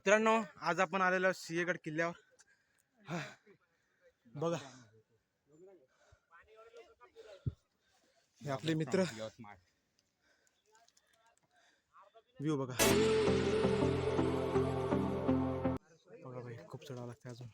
मित्रांनो, आज आपण आलेलो सिंहगड किल्ल्यावर. बघा हे आपले मित्र. व्ह्यू बघा बघा भाई, खूप चढावं लागतं अजून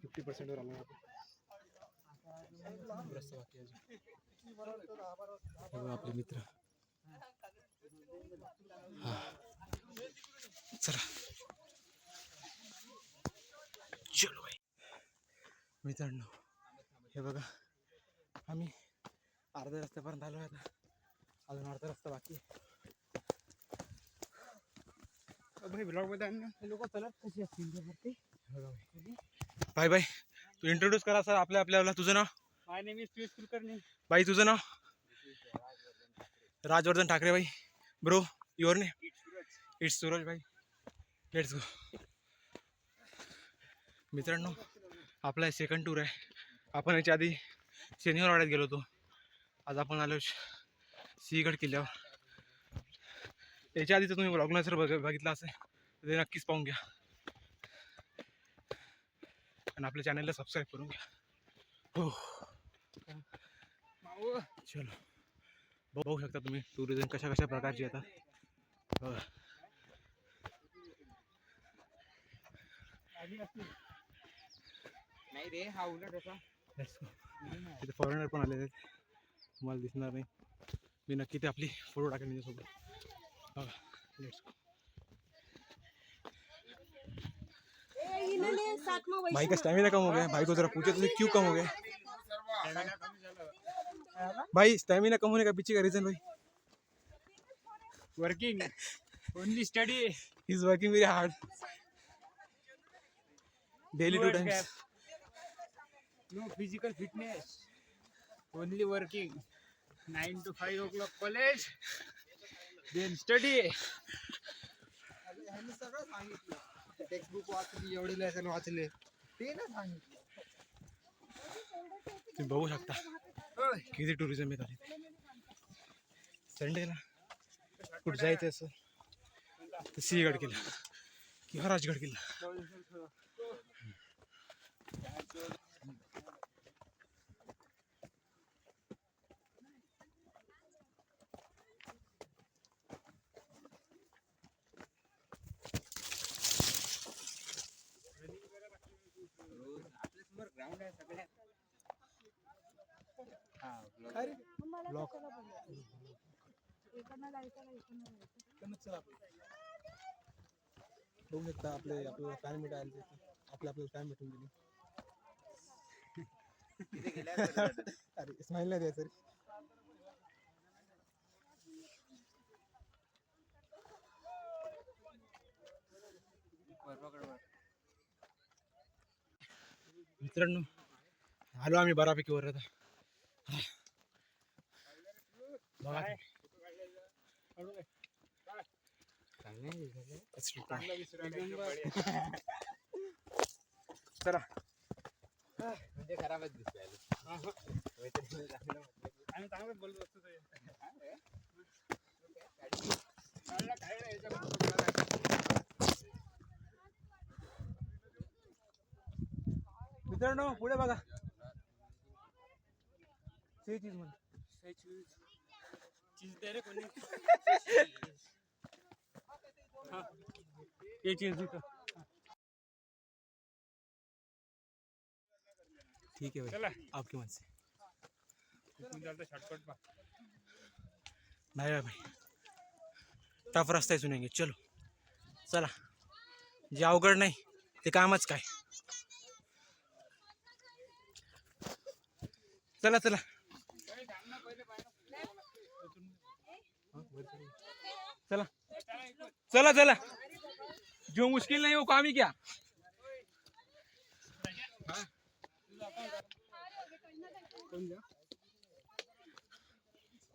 50% वर आलो रस्ता बाकी अजून. बघा आपले मित्र. हा चला चलो भाई. मित्रांनो हे बघा, आम्ही अर्ध्या रस्त्यापर्यंत आलो आहे. अजून अर्धा रस्ता बाकी आहे. भाई ब्लॉग मध्ये लोक चलत कशी असतील. Bye bye. तू इंट्रोड्यूस करा सर आपल्याला. तुझं नाव? My name is Piyush Kulkarni. बाई तुझं नाव? राजवर्धन ठाकरे. भाई bro your name? It's Suraj. भाई लेट्स गो. मित्रांनो आपला सेकंड टूर आहे. आपण याच्या आधी शनिवार वाड्यात गेलो होतो. आज आपण आलो सिंहगड किल्ल्यावर. याच्या आधी तर तुम्ही ब्लॉग जर बघितला असेल तर ते नक्कीच पाहून घ्या आणि आपल्या चॅनलला सबस्क्राईब करून घ्या. हो चलो. बघू शकता तुम्ही टुरिझम कशा कशा प्रकारची येतात. नाही रे, हा उलट होता. तिथे फॉरेनर पण आलेले आहेत, तुम्हाला दिसणार नाही. मी नक्की ते आपली फोटो टाकेल माझ्यासोबत. बघा लेट्स गो. भाई का स्टैमिना कम हो गया. भाई को जरा पूछे तो क्यों कम हो गया भाई? स्टैमिना कम होने का पीछे का रीजन भाई? Working only study. He is working very hard daily 2 times. No physical fitness, only working. 9 to 5 o'clock college, then study. ह्यांनी सगळं सांगितलं. टेक्स्टबुक वाचली, एवढे लेसन वाचले, ते ना सांगितलं. तुम्ही बघू शकता किती टुरिझम येतात इथे. संडेला कुठं जायचं असं तर सिंहगड किल्ला किंवा राजगड किल्ला. ग्राउंड आहे सगळ्यात. बघू शकता आपल्याला फॅन मिट आले. आपल्याला फॅन भेटून गेली. अरे स्माइल नाही द्यायचं रे. मित्रांनो आलो आम्ही बऱ्यापैकी वर. आता बघा चला. म्हणजे खराबच दिसतोय. आम्ही चांगलंच बोलत असतो. मित्रांनो पुढे बघा. सही चीज म्हण. सही चीज दे रे कोणी. ये चीज दे. ठीक है भाई, आपकी मन से. शॉर्टकट नाही भाई, टफ रस्ता सुनेंगे. चलो चला. जे अवघड नाही ते कामच काय. चला चला चला चला चला. जो मुश्किल नहीं वो काम ही क्या.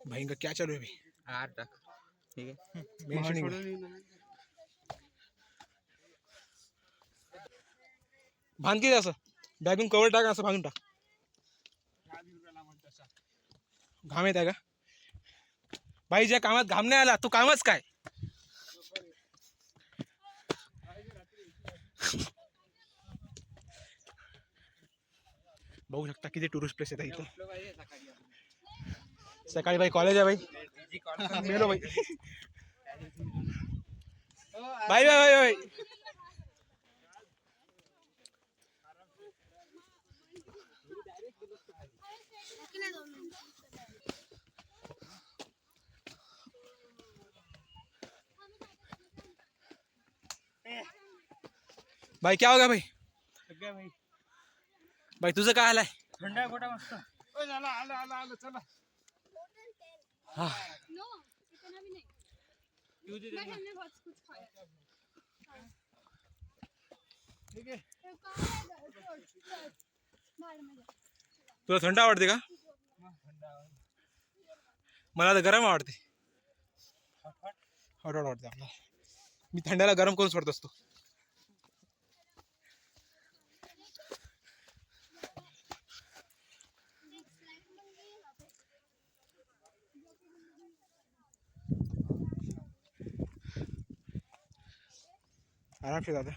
भाई इनका क्या चालू है अभी? ठीक है बांध के असं बॅगून कवर टाक. असं बांधून टाक. घाम येत आहे का भाई? ज्या कामात घाम नाही आला तो कामच काय. बघू शकता किती टुरिस्ट प्लेस येतात इथं. सकाळी भाई कॉलेज आहे भाई. मेलो भाई. Bye bye bye bye. भाई क्या होगा भाई? भाई तुझं काय आलाय? थंड आहे गोटा मस्त. चला. हा तुला थंड आवडते का? मला तर गरम आवडते. हॉट आवडते आपल्याला. मी थंड्याला गरम करून सोडत असतो. आराम से दादा.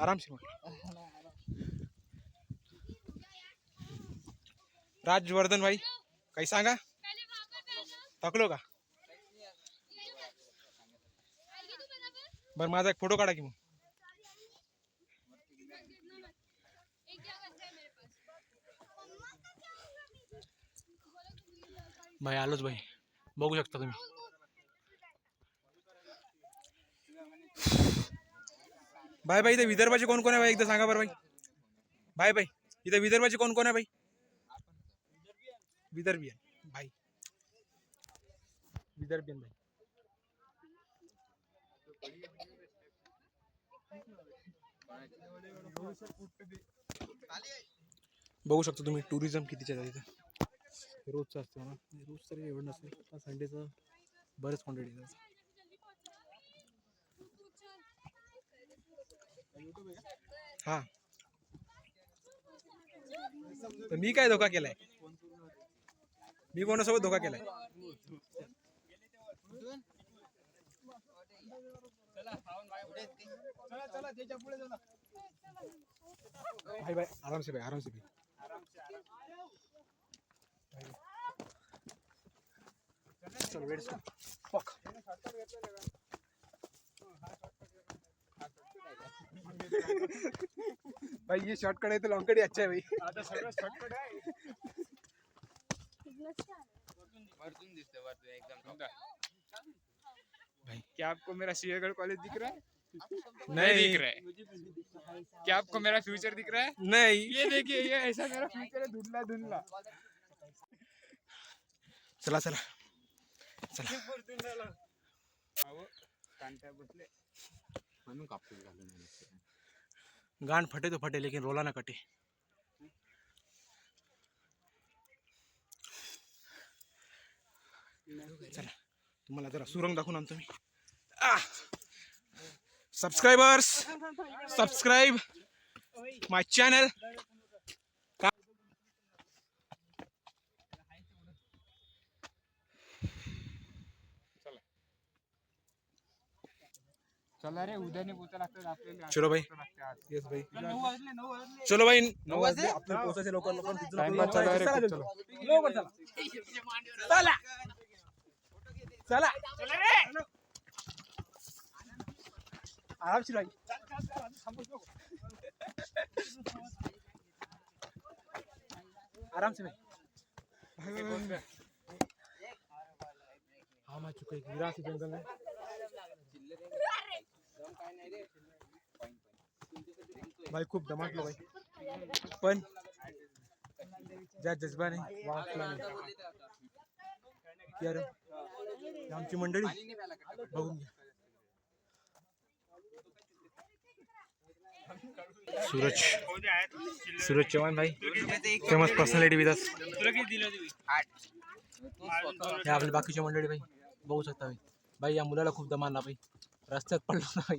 आराम से. राजवर्धन भाई काही सांगा. थकलो का? बरं माझा एक फोटो काढा की मग. भाई आलोच भाई. बघू शकता तुम्ही. बाय बाई. इथे विदर्भाचे कोण कोण आहे भाई एकदा सांगा बरं भाई. बाय बाई. इथे विदर्भाचे कोण कोण आहे भाई? विदर्भियन भाई. विदर्भियन भाई. बघू शकता तुम्ही टुरिझम कितीच्या तिथं. रोजचं असतं ना. रोज तरी एवढं नसेल. संडेचं बरेच क्वांटिटी. हा तर मी काय धोका केलाय? मी कोणासोबत धोका केलाय? भाई भाई आराम से भाई. आराम से भाई. चल वेट. फक भाई ये शॉर्टकट है तो लॉन्ग कट ही अच्छा है भाई. आता सगळं शॉर्टकट आहे. वरतून दिसते वरतून एकदम. भाई क्या आपको मेरा सिंहगढ़ कॉलेज दिख रहा है? नहीं दिख रहा है. क्या आपको मेरा फ्यूचर दिख रहा है? नहीं. ये देखिए ये ऐसा मेरा फ्यूचर है. धुंधला धुंधला. चला चला चला. अहो कांट्या बसले म्हणून कापूस घालून. गांड फटे तो फटे लेकिन रोला ना कटे. चला तुम्हाला जरा सुरंग दाखवून आणतो मी. सबस्क्रायबर्स सबस्क्राईब माय चॅनल. चला रे उद्या नाही पोचा लागतात आपल्याला. चलो भाई. यस भाई. चलो भाई 9 वाजले आपल्याला पोहोचायचे लवकर लवकर. चला चला चला. आराम से भाई. आराम से भाई. हाँ मैं चुका. एक विरासी जंगल है. भाई खूप दमाटलो भाई. पण ज्या जज्बाने वागला यार आमची मंडळी बघून घ्या. सूरज चव्हाण भाई फेमस पर्सनॅलिटी विथ अस. हे आपली बाकीची मंडळी भाई बघू शकता भाई. भाई या मुलाला खूप दम आणला भाई. रस्त्यात पडलो ना भाई.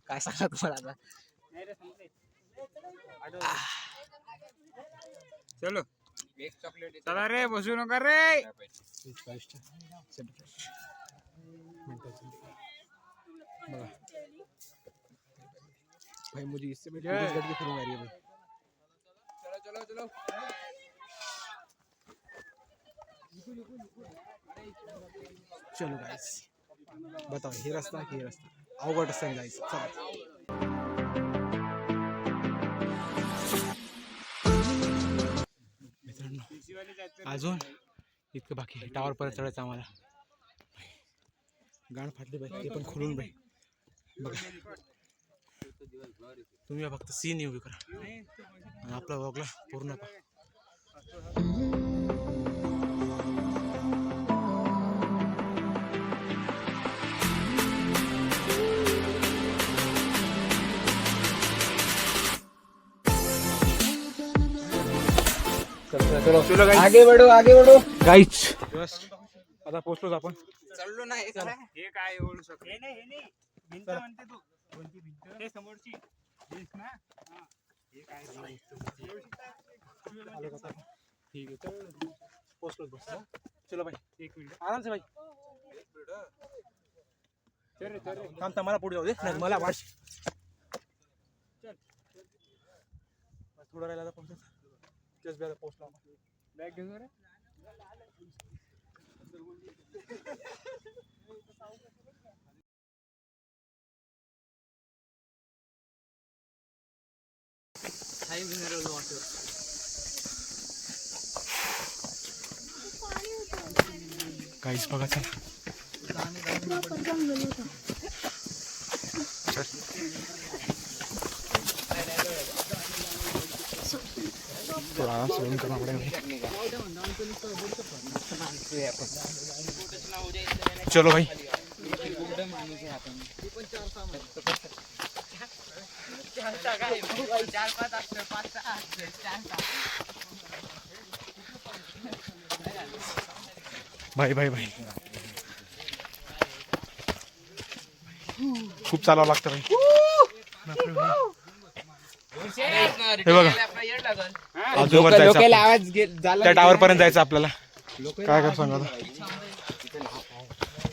काय सांगा तुम्हाला आता. चलो एक चॉकलेट. चला रे बसू नका रे. भाई मुझे इससे भी गड्डी फिल्म आ रही है भाई. चलो गाइस, बताओ हे रस्ता की हे रस्ता अवघड रस्त्याने जायचं. चला मित्रांनो, अजून इतकं बाकी आहे. टावर पर्यंत चढायचं आम्हाला. गाण फाटली बाई, ते पण खुलून बाई. बघा तुम्ही फक्त सीन येऊ करा आणि आपला व्लॉगला पूर्ण पहा. आगे बढ़ो गाईच आता पोहोचलोच आपण. चढलो नाही हे काय ओळखू शकतो भिंत म्हणते तू कोणती भिंत ते समोरची ना हे काय ठीक आहे चल पोहोचलोच बस. चलो भाई एक मिनिट आराम से भाई. थांबता मला पुढे जाऊ दे नाही मला वाश. थोडा राहिला पोहोचत जस्ट बेला पोहोचलो. बॅग घेऊन रे काहीच बघा चला. थोड़ा आराम से रनिंग करना पड़ेगा. चलो भाई भाई भाई भाई खूप चालावं लागतं भाई. हे बघा अजून वर जायचं आवाज त्या टावर पर्यंत जायचं आपल्याला. काय कर सांगा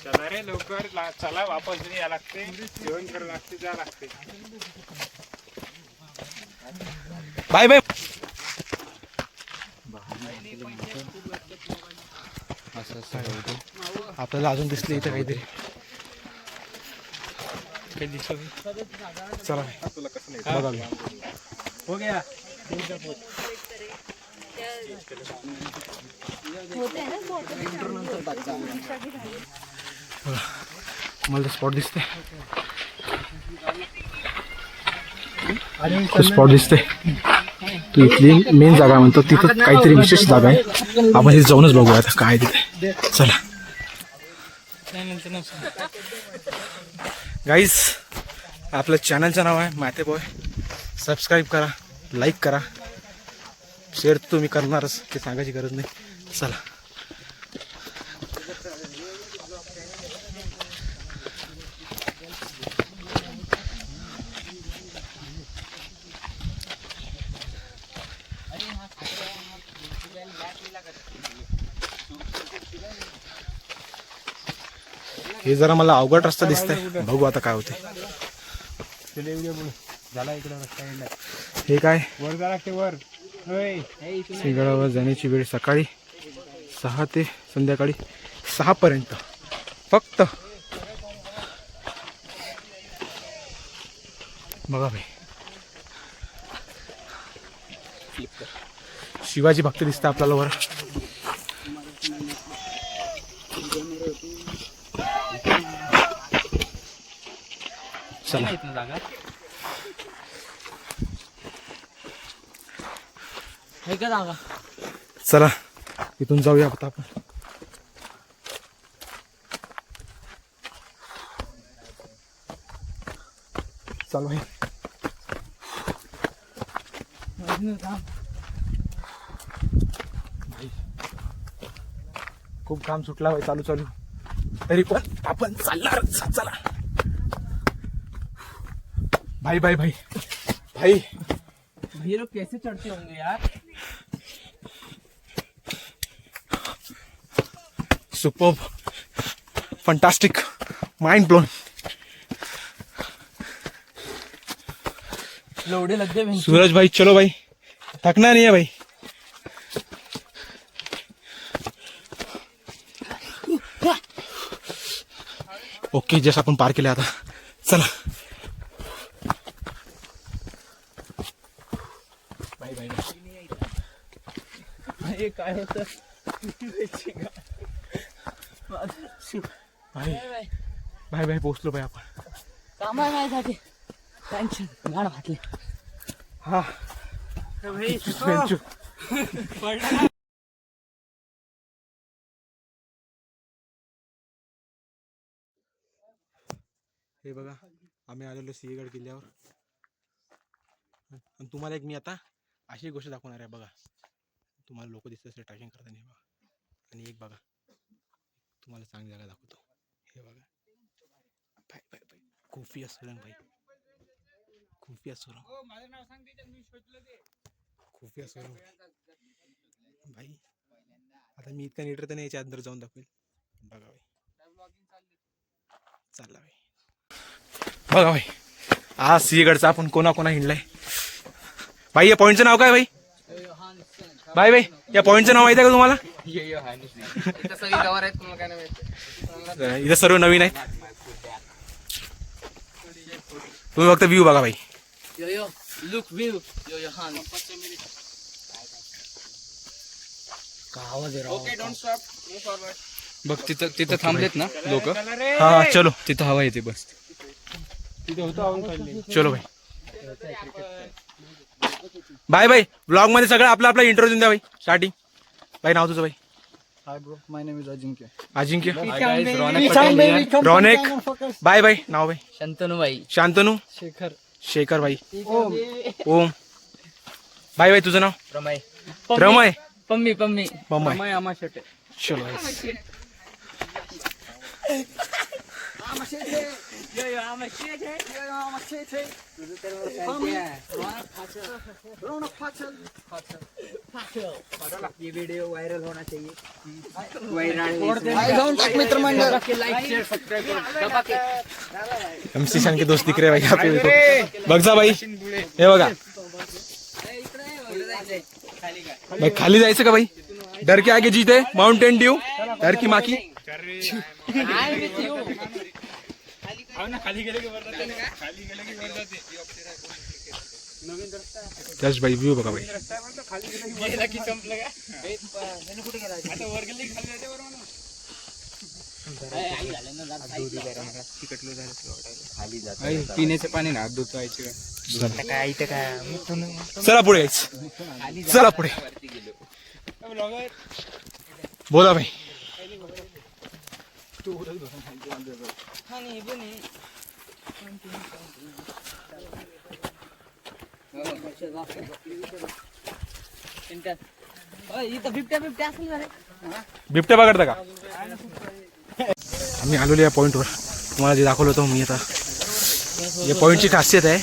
चला रे लवकर चला वापस या लागते जेवण करावं लागते जा लागते. Bye bye. आपल्याला अजून दिसले इथं काहीतरी काही दिसत. चला बघा हो गया मला स्पॉट दिसते. स्पॉट दिसते तू इथली मेन जागा म्हणतो तिथं काहीतरी विशेष जागा आहे. आपण तिथे जाऊनच बघूया आता काय तिथे. चला गाईज आपलं चॅनलचं नाव आहे माते बॉय. सबस्क्राईब करा, लाईक करा, शेअर तुम्ही करणारच ते सांगायची गरज नाही. चला हे जरा मला अवघड रस्ता दिसतंय. बघू आता काय होते. हे काय वर जा लागते वर. सिंहगडावर जाण्याची वेळ सकाळी 6 ते संध्याकाळी 6 पर्यंत फक्त. बघा भाई शिवाजी भक्त दिसतं आपल्याला वर. चला चला इथून जाऊया आता आपण. चालू आहे खूप काम सुटला भाई चालू चालू तरी पण आपण चालणार. चला भाई भाई भाई भाई ये लोग कैसे चढ़ते होंगे यार. Superb, fantastic, mind blown. लोड़े लग गए. सूरज भाई चलो भाई थकना नहीं है भाई. ओके जस्ट आपण पार केले आता. चला हे काय होतं भाई भाई भाई पोहोचलो भाई आपण. कामा माझ्यासाठी टेन्शन गाड घातले. हा हे बघा आम्ही आलेलो सिंहगड किल्ल्यावर. आणि तुम्हाला एक मी आता अशी गोष्ट दाखवणार आहे बघा. तुम्हाला लोक दिसत असेल ट्रॅकिंग करताना बघा. आणि एक बघा तुम्हाला चांगली जागा दाखवतो. हे बघा भाई भाई भाई खुफिया सुरंग भाई. खुफिया सुरंग खुफिया सुरंग भाई. आता मी इतका नीटर तर नाही याच्या अंदर जाऊन दाखवेल. बघा भाई चालला भाई. बघा भाई आज सिंहगडचा आपण कोणा हिंडलाय. भाई या पॉईंटचं नाव काय भाई. बाय बाय या पॉईंटचं नाव माहिती आहे का तुम्हाला. इथं सर्व नवीन आहेत. तुम्ही फक्त व्ह्यू बघा भाई. यो यो लुक व्ह्यू यो यो हान okay don't stop move forward. बघ तिथं थांबलेत ना लोक. हा चलो तिथं हवा येते बस. चलो भाई. Bye bye. ब्लॉग मध्ये सगळं आपला इंट्रो देऊन द्या भाई. स्टार्टिंग भाई नाव तुझं भाई. Hi bro my name is Ajinkya. Ajinkya Raunak Raunak. Bye bye नाव भाई. शंतनू बाई शांतनू शेखर भाई. ओम बाय बाय तुझं नाव. रमाई रमय पम्मी पम्मी मम्मा. आमा शेटे. चलो यो यो आमा शेट है यो यो आमा शेट है तुझं तर रौनक फाचल ये वीडियो वायरल होना चाहिए. लाइक शेयर सब्सक्राइब करो दबा के. एमसी शान के दोस्त दिख रहे भाई यहाँ पे. बघ जा भाई हे बघा भाई. खाली जायचं का भाई. डर के आगे जीते माउंटेन ड्यू डर की माकी. खाली गेले की वर जाते ना. खाली गेले की वर जाते. जस्ट भाई व्ह्यू बघा भाई. गेला की संपलं का. आता वर गेले की खाली जाते बरोबर ना. पिण्याचे पाणी ना दूध प्यायचे. चला पुढे यायचं. चला पुढे बोला भाई. इथं बिबट्या असेल का रे. बिबट्या बघडता का. आम्ही आलेलो या पॉईंटवर. तुम्हाला जे दाखवलं होतं मी आता. या पॉईंटची खासियत आहे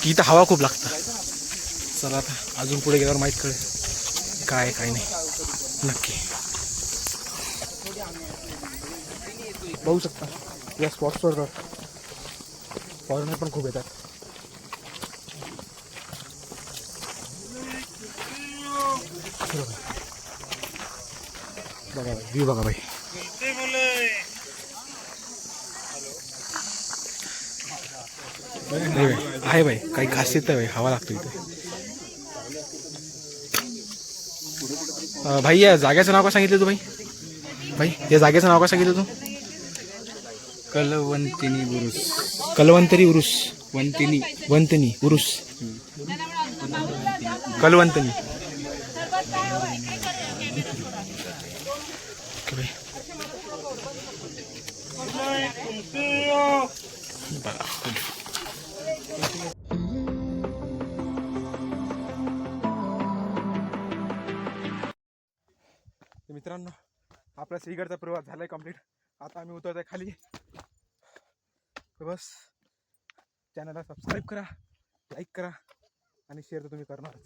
की इथं हवा खूप लागतं. चला आता अजून पुढे गेल्यावर माहीत कळेल काय काय नाही नक्की. बघू शकता या स्पॉट्सवर फॉरेनर पण खूप येतात. बघा भाई व्ह्यू बघा भाई. आहे भाई काही खासियत आहे भाई. हवा लागतो इथे. भाई या जागेचं नाव काय सांगितलं तू भाई. भाई या जागेचं नाव काय सांगितलं तू. कलवंतिनी बुरुस. कलवंतरी उरुस. वंतनी उरुस. कलवंतनी. ओके भाई. बघा मित्रांनो आपला सिंहगडचा प्रवास झालाय कंप्लीट. आता आम्ही उतरतोय खाली. बस चॅनलला सबस्क्राईब करा, लाईक करा आणि शेअर तर तुम्ही करणारच.